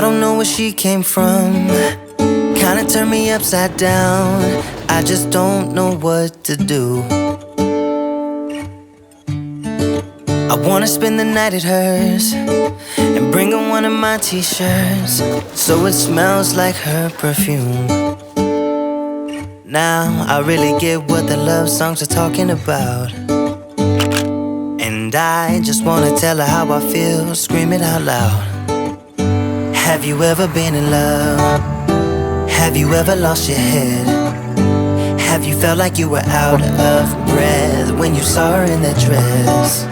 don't know where she came from, kinda turned me upside down. I just don't know what to do. I wanna spend the night at hers and bring her one of my t-shirts so it smells like her perfume. Now I really get what the love songs are talking about, and I just wanna tell her how I feel, scream it out loud. Have you ever been in love? Have you ever lost your head? Have you felt like you were out of breath when you saw her in that dress?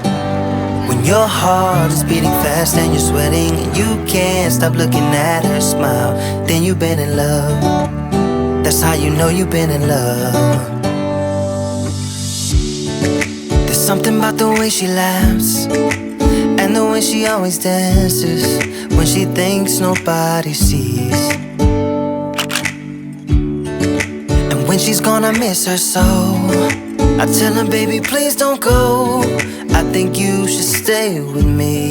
When your heart is beating fast and you're sweating and you can't stop looking at her smile, then you've been in love. That's how you know you've been in love. There's something about the way she laughs and the way she always dances when she thinks nobody sees. And when she's gone I miss her so. I tell her, baby, please don't go, I think you should stay with me.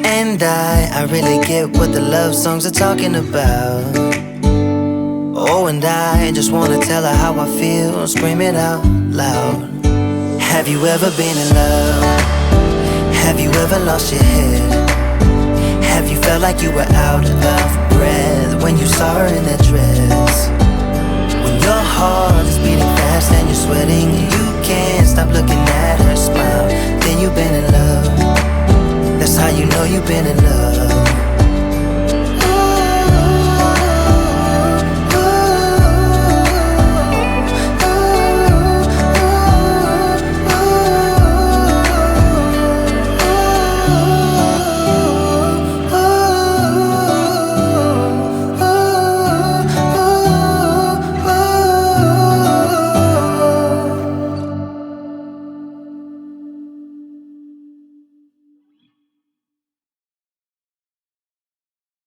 And I really get what the love songs are talking about. Oh, and I just wanna tell her how I feel, scream it out loud. Have you ever been in love? Have you ever lost your head? Have you felt like you were out of breath when you saw her in that dress? When your heart is beating fast and you're sweating and you can't stop looking at her smile, then you've been in love. That's how you know you've been in love.